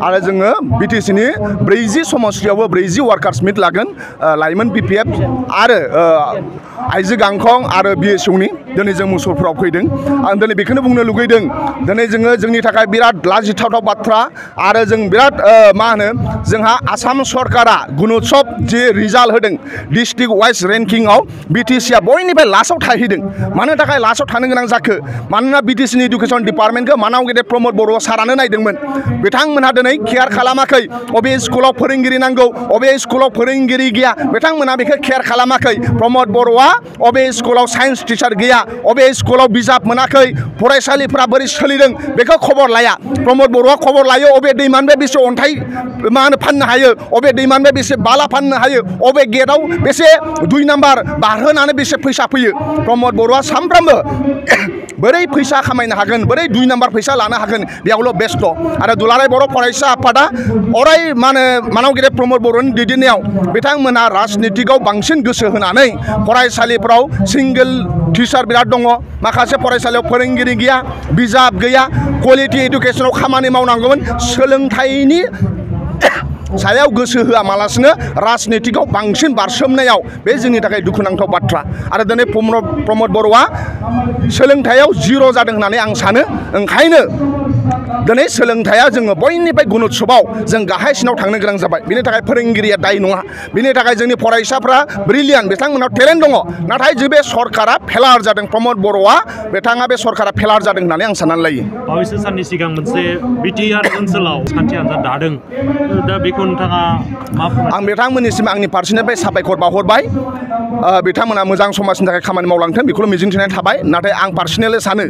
आरो जोङो बिटिसिनि 40 समस्थियावबो 40 वार्कार्स मिट लागोन लाइमोन बिपिएफ आरो आइजो गांखं आरो बिएसइउनि दिनै जों मुसलपुराव फैदों आं दिनै बेखौनो बुंनो लुगैदों दिनै जोङो जोंनि थाखाय बिराद लाजिथावथाव बाथ्रा आरो जों बिराद मा होनो जोंहा आसाम सरकारा गुणोत्सव जे रिजाल्ट होदों डिस्ट्रिक्ट वाइज रेंकिंआव बिटिसिआ बयनिफ्राय लास्टआव थाहैदों मानो थाखाय लास्टआव थानो गोनां जाखो मानोना बिटिसिनि इडुकेसन डिपार्टमेन्टखौ मानाव गेदेर प्रमद बर'आ सारानो नायदोंमोन बिथांमोनहा दिनै केयार खालामाखै अबे स्कुलाव फोरोंगिरि नांगौ अबे स्कुलाव फोरोंगिरि गैया बिथांमोनहा बेखौ केयार खालामाखै प्रमद बर'आ अबे स्कुलाव साइन्स टिचार गैया अबे स्कुलाव बिजाब मोनाखै फरायसालिफ्रा बोरै सोलिदों बेखौ खबर लाया प्रमद बर'आ खबर लायो अबे दैमानिफ्राय बेसे अन्थाइ मा होनो फाननो हायो अबे दैमानिफ्राय बेसे बाला फाननो हायो अबे गेटआव बेसे 2 नाम्बार बारहोनानै बेसे फैसा फैयो प्रमद बर'आ सानफ्रामबो बोरै फैसा खामायनो हागोन बोरै 2 नाम्बार फैसा लानो हागोन बेयावल' बेस्थ' आरो दुलाराय बर' फरायसा आफादा अराय मा होनो मानाव गेदेर प्रमद बर'नि दैदेननायाव बिथांमोना राजनितिकआव बांसिन गोसो होनानै फरायसालिफ्राव सिंगल टिचार बिराद दङ माखासे फरायसालियाव फोरोंगिरि गैया बिजाब गैया क्वालिटि इडुकेसनाव खामानि मावनांगौमोन सोलोंथाइनि सायाव गोसो होआमालासिनो राजनितिकआव बांसिन बारसोमनायाव बे जोंनि थाखाय दुखुनांथाव बाथ्रा आरो दिनै प्रमद बर'आ सोलोंथाइयाव जिर' जादों होननानै आं सानो ओंखायनो दिनै सोलोंथाइया जोङो बयनिफ्राय गुणोत्सवआव जों गाहायसिनाव थांनो गोनां जाबाय बिनि थाखाय फोरोंगिरिया दाय नङा बिनि थाखाय जोंनि फरायसाफ्रा ब्रिलियान्ट बिथांमोनाव टेलेन्ट दङ नाथाय जे बे सरकारा फेलार जादों प्रमद बर'आ बिथाङा बे सरकारा फेलार जादों होननानै आं साननानै लायो बावैसो साननि सिगां मोनसे बिटिआर ओनसोलाव सान्थि आनजाद दादों दा बेखौ नोंथाङा मा आं बिथांमोननिसिम आंनि फारसेनिफ्राय साबायखर बावहरबाय बिथांमोना मोजां समाजनि थाखाय खामानि मावलांथों बेखौल' मिजिंथिनाय थाबाय नाथाय आं पार्सनेलि सानो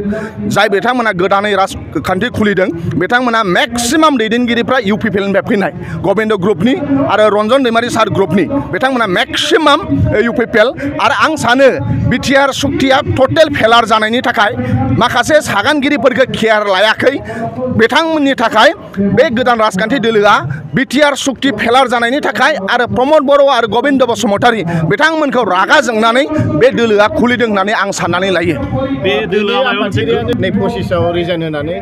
जाय बिथांमोना गोदानै राजखान्थि खुलिदों बिथांमोना मेक्सिमाम दैदेनगिरिफ्रा इउपिपिएलनिफ्राय फैनाय गबिन्द ग्रुपनि आरो रन्जन दैमारि सार ग्रुपनि बिथांमोना मेक्सिमाम इउपिपिएल आरो आं सानो बिटिआर सुक्तिया टटेल फेलार जानायनि थाखाय माखासे सागानगिरिफोरखौ केयार लायाखै बिथांमोननि थाखाय बे गोदान राजखान्थि दोलोआ बिटिआर सुक्ति फेलार जानायनि थाखाय आरो प्रमद बर' आरो गबिन्द बसुमतारी बिथांमोनखौ रागा जोंनानै बे दोलोआ खुलिदों होननानै आं साननानै लायो बे दोलोआ माबा मोनसे पसिसाव रिजाइन होनानै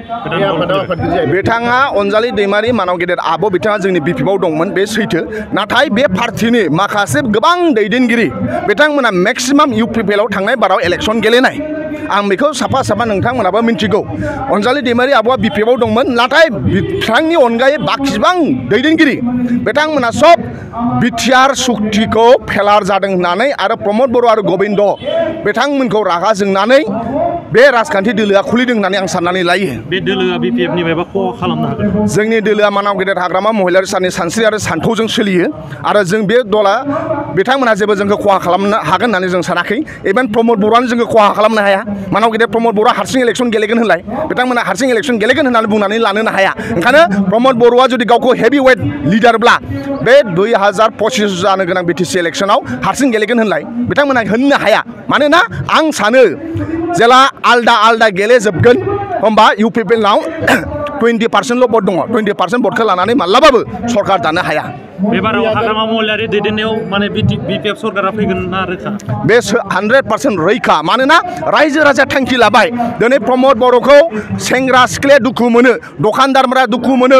बिथाङा अनजालि दैमारि मानाव गेदेर आब' बिथाङा जोंनि बिपिएफआव दंमोन बे सैथो नाथाय बे पार्टिनि माखासे गोबां दैदेनगिरि बिथांमोना मेक्सिमाम इउपिपिएलआव थांनाय बाराव इलेक्सन गेलेनाय आं बेखौ साफा साफा नोंथांमोनाबो मिन्थिगौ अनजालि दैमारि आब'आ बिपिएफआव दंमोन नाथाय बिथांनि अनगायै बाखिबां दैदेनगिरि बिथांमोना सब बिटिआर सुक्तिखौ फेलार जादों होननानै आरो प्रमद बर' आरो गबिन्द बिथांमोनखौ रागा जोंनानै बे राजखान्थि दोलोआ खुलिदों होननानै आं साननानै लायो बे दोलोआ बिपिएफनि माबा खहा खालामनो हागोन जोंनि दोलोआ मानाव गेदेर हाग्रामा महिलारि साननि सानस्रि आरो सान्थौजों सोलियो आरो जों बे दला बिथांमोनहा जेबो जोंखौ खहा खालामनो हागोन होननानै जों सानाखै इभेन प्रमद बर'आनो जोंखौ खहा खालामनो हाया मानाव गेदेर प्रमद बर'आ हारसिं इलेक्सन गेलेगोन होनलाय बिथांमोना हारसिं इलेक्सन गेलेगोन होननानै बुंनानै लानोनो हाया ओंखायनो प्रमद बर'आ जुदि गावखौ हेभि वेट लिडारब्ला बे 2025 जानो गोनां बिटिसि इलेक्सनाव हारसिं गेलेगोन होनलाय बिथांमोना होननो हाया मानोना आं सानो जेला आलदा आलदा गेलेजोबगोन होमबा इउपिपिएलनाव 20% भट दङ 20% भटखौ लानानै माब्लाबाबो सरकार दानो हाया बेबाराव हाग्रामा महिलारि दैदेननायाव माने बिपिएफ सरकारा फैगोन ना रोखा बे 100% रैखा मानोना रायजो राजा थांखि लाबाय दिनै प्रमद बर'खौ सेंग्रा सिख्लाया दुखु मोनो दखानदारफोरा दुखु मोनो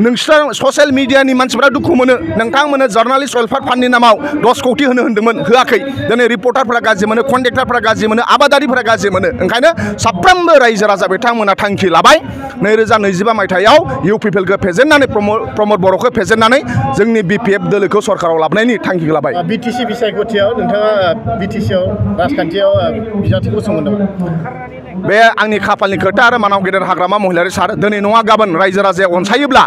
नोंसोर ससियेल मिडियानि मानसिफोरा दुखु मोनो नोंथांमोननो जार्नालिस्ट वेलफेयार फान्डनि नामाव 10 कोटि होनो होन्दोंमोन होआखै दिनै रिपर्टारफोरा गाज्रि मोनो कन्ट्रेक्टरफोरा गाज्रि मोनो आबादारिफोरा गाज्रि मोनो ओंखायनो साफ्रोमबो रायजो राजा बिथांमोना थांखि लाबाय 2025 मायथाइयाव इउपिपिएलखौ फेजेननानै प्रमद बर'खौ फेजेननानै जोंनि बिपिएफ दोलोखौ सरकाराव लाबोनायनि थांखि लाबाय बिटिसि बिसायख'थियाव नोंथाङा बिटिसिआव राजखान्थियाव बिजाथिखौ सोंगोन नामा बे आंनि खाफालनि खोथा आरो मानाव गेदेर हाग्रामा महिलारि सार दिनै नङा गाबोन रायजो राजाया अनसायोब्ला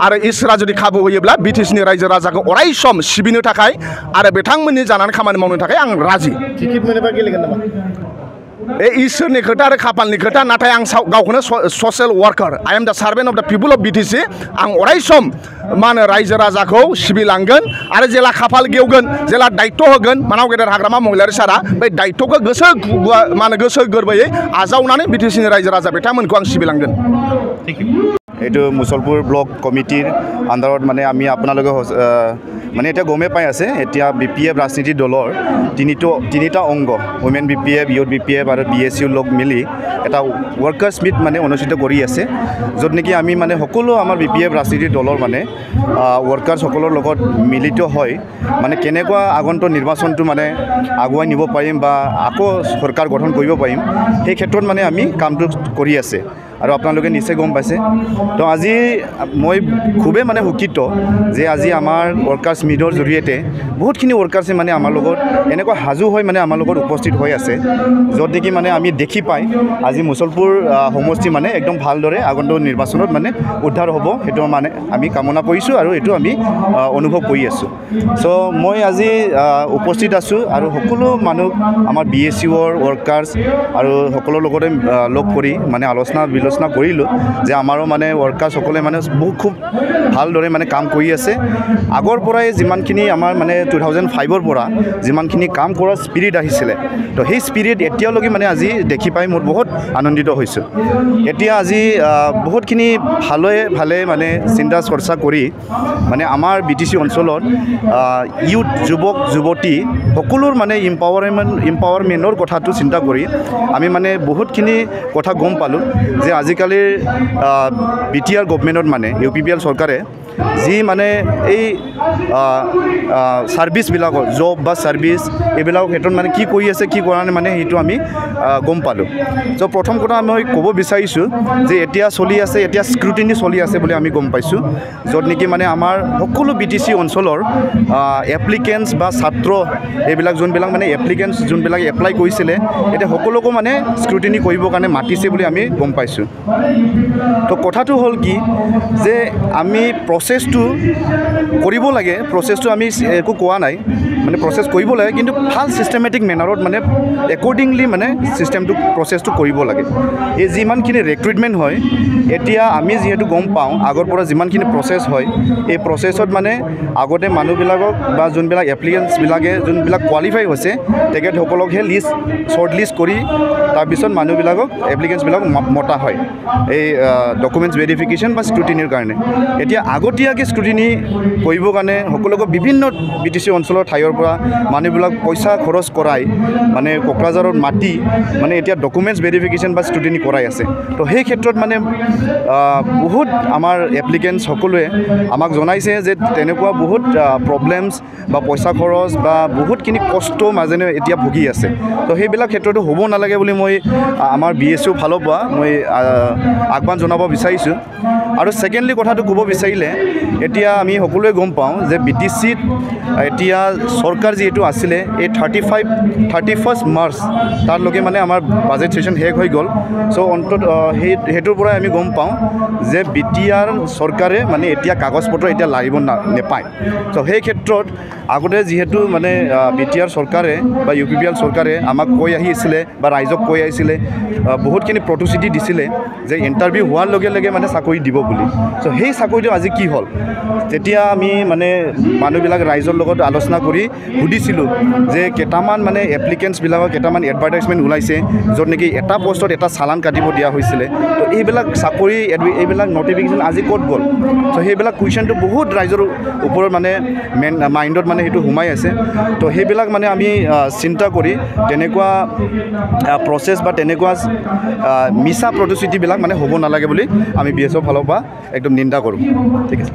आरो इसोरा जुदि खाबु होयोब्ला बिटिसिनि रायजो राजाखौ अराय सम सिबिनो थाखाय आरो बिथांमोननि जानानै खामानि मावनो थाखाय आं राजि टिकेट मोनोबा गेलेगोन नामा ए इसोरनि खोथा आरो खाफालनि खोथा नाथाय आं गावखौनो social worker I am the servant of the people of BTC आं अराय सम मा होनो रायजो राजाखौ सिबिलांगोन आरो जेला खाफाल गेवगोन जेला दायित्व होगोन मानाव गेदेर हाग्रामा महिलारि सारा बे दायित्वखौ मा होनो गोसो गोरबोयै आजावनानै बिटिसिनि रायजो राजा बिथांमोनखौ आं सिबिलांगोन এইটো মুছলপুৰ ব্লক কমিটিৰ আণ্ডাৰত মানে আমি আপোনালোকে মানে এতিয়া গমে পাই আছে এতিয়া BPF ৰাজনীতি দলৰ তিনিটা অংগ উইমেন BPF ইউথ BPF আৰু BSU লগ মিলি এটা ৱৰ্কাৰ্ছ মিট মানে অনুষ্ঠিত কৰি আছে য'ত নেকি আমি মানে সকলো আমাৰ BPF ৰাজনীতি দলৰ মানে ৱৰ্কাৰ্ছসকলৰ লগত মিলিত হয় মানে কেনেকুৱা আগন্তুক নিৰ্বাচনটো মানে আগুৱাই নিব পাৰিম বা আকৌ চৰকাৰ গঠন কৰিব পাৰিম সেই ক্ষেত্ৰত মানে আমি কামটো কৰি আছে আৰু আপোনালোকে নিশ্চয় গম পাইছে তো আজি মই খুবেই মানে সুখিত যে আজি আমাৰ ৱৰ্কাৰ্ছ মিটৰ জৰিয়তে বহুতখিনি ৱৰ্কাৰ্ছে মানে আমাৰ লগত এনেকুৱা সাজু হৈ মানে আমাৰ লগত উপস্থিত হৈ আছে য'ত নেকি মানে আমি দেখি পাই আজি মুছলপুৰ সমষ্টি মানে একদম ভালদৰে আগন্তুক নিৰ্বাচনত মানে উদ্ধাৰ হ'ব সেইটো মানে আমি কামনা কৰিছোঁ আৰু এইটো আমি অনুভৱ কৰি আছোঁ চ' মই আজি উপস্থিত আছোঁ আৰু সকলো মানুহ আমাৰ BSUৰ ৱৰ্কাৰ্ছ আৰু সকলোৰ লগতে লগ কৰি মানে আলোচনা কৰিলোঁ যে আমাৰো মানে ৱৰ্কাৰ্ছসকলে মানে খুব ভালদৰে মানে কাম কৰি আছে আগৰ পৰাই যিমানখিনি আমাৰ মানে 2005ৰ পৰা যিমানখিনি কাম কৰাৰ স্পিৰিট আহিছিলে তো সেই স্পিৰিট এতিয়ালৈকে মানে আজি দেখি পাই মোৰ বহুত আনন্দিত হৈছোঁ এতিয়া আজি বহুতখিনি ভালে মানে চিন্তা চৰ্চা কৰি মানে আমাৰ BTC অঞ্চলত ইউথ যুৱক যুৱতী সকলোৰ মানে ইম্পাৱাৰমেণ্টৰ কথাটো চিন্তা কৰি আমি মানে বহুতখিনি কথা গম পালোঁ যে আজিকালিৰ BTR গভৰ্ণমেণ্টত মানে UPPL চৰকাৰে যি মানে এই ছাৰ্ভিচবিলাকৰ জব বা ছাৰ্ভিচ এইবিলাকৰ ক্ষেত্ৰত মানে কি কৰি আছে কি কৰা নাই মানে সেইটো আমি গম পালোঁ চ' প্ৰথম কথা মই ক'ব বিচাৰিছোঁ যে এতিয়া চলি আছে এতিয়া স্ক্ৰুটিনি চলি আছে বুলি আমি গম পাইছোঁ য'ত নেকি মানে আমাৰ সকলো BTC অঞ্চলৰ এপ্লিকেণ্টছ বা ছাত্ৰ এইবিলাক যোনবিলাক মানে এপ্লিকেণ্টছ যোনবিলাক এপ্লাই কৰিছিলে এতিয়া সকলোকো মানে স্ক্ৰুটিনি কৰিবৰ কাৰণে মাতিছে বুলি আমি গম পাইছোঁ তো কথাটো হ'ল কি যে আমি প্ৰচেছটো কৰিব লাগে প্ৰচেছটো আমি একো কোৱা নাই মানে প্ৰচেছ কৰিব লাগে কিন্তু ভাল ছিষ্টেমেটিক মেনাৰত মানে একৰ্ডিংলি মানে ছিষ্টেমটো প্ৰচেছটো কৰিব লাগে এই যিমানখিনি ৰিক্ৰুইটমেণ্ট হয় এতিয়া আমি যিহেতু গম পাওঁ আগৰ পৰা যিমানখিনি প্ৰচেছ হয় এই প্ৰচেছত মানে আগতে মানুহবিলাকক বা যোনবিলাক এপ্লিকেণ্টছবিলাকে যোনবিলাক কোৱালিফাই হৈছে তেখেতসকলকহে শ্বৰ্ট লিষ্ট কৰি তাৰপিছত মানুহবিলাকক এপ্লিকেণ্টছবিলাকক মতা হয় এই ডকুমেণ্টছ ভেৰিফিকেশ্যন বা স্ক্ৰুটিনিৰ কাৰণে এতিয়া আগতীয়াকৈ স্ক্ৰুটিনি কৰিবৰ কাৰণে সকলোকে বিভিন্ন BTC অঞ্চলৰ ঠাইৰ পৰা মানুহবিলাক পইচা খৰচ কৰাই মানে কোকৰাঝাৰত মাতি মানে এতিয়া ডকুমেণ্টছ ভেৰিফিকেশ্যন বা স্ক্ৰুটিনি কৰাই আছে তো সেই ক্ষেত্ৰত মানে বহুত আমাৰ এপ্লিকেণ্টছ সকলোৱে আমাক জনাইছে যে তেনেকুৱা বহুত প্ৰব্লেমছ বা পইচা খৰচ বা বহুতখিনি কষ্ট মাজেৰে এতিয়া ভুগি আছে তো সেইবিলাক ক্ষেত্ৰতো হ'ব নালাগে বুলি মই আমাৰ BSU ফালৰ পৰা মই আহ্বান জনাব বিচাৰিছোঁ আৰু ছেকেণ্ডলি কথাটো ক'ব বিচাৰিলে এতিয়া আমি সকলোৱে গম পাওঁ যে BTCত এতিয়া চৰকাৰ যিহেতু আছিলে এই 31 মাৰ্চ তাৰলৈকে মানে আমাৰ বাজেট ছেশ্যন শেষ হৈ গ'ল চ' সেইটোৰ পৰাই আমি গম পাওঁ যে BTR চৰকাৰে মানে এতিয়া কাগজ পত্ৰ এতিয়া লাগিব নেপায় চ' সেই ক্ষেত্ৰত আগতে যিহেতু মানে BTR চৰকাৰে বা UPPL চৰকাৰে আমাক কৈ আহিছিলে বা ৰাইজক কৈ আহিছিলে বহুতখিনি প্ৰতিশ্ৰুতি দিছিলে যে ইণ্টাৰভিউ হোৱাৰ লগে লগে মানে চাকৰি দিব বুলি চ' সেই চাকৰিটো আজি কি হ'ল তেতিয়া আমি মানে মানুহবিলাক ৰাইজৰ লগত আলোচনা কৰি সুধিছিলোঁ যে কেইটামান মানে এপ্লিকেণ্টছবিলাকৰ কেইটামান এডভাৰটাইজমেণ্ট ওলাইছে য'ত নেকি এটা পষ্টত এটা চালান কাটিব দিয়া হৈছিলে তো এইবিলাক চাকৰি এইবিলাক নটিফিকেশ্যন আজি ক'ত গ'ল চ' সেইবিলাক কুৱেশ্যনটো বহুত ৰাইজৰ ওপৰত মানে মাইণ্ডত মানে সেইটো সোমাই আছে তো সেইবিলাক মানে আমি চিন্তা কৰি তেনেকুৱা প্ৰচেছ বা তেনেকুৱা মিছা প্ৰতিশ্ৰুতিবিলাক মানে হ'ব নালাগে বুলি আমি BSUৰ ফালৰ পৰা একদম নিন্দা কৰোঁ ঠিক আছে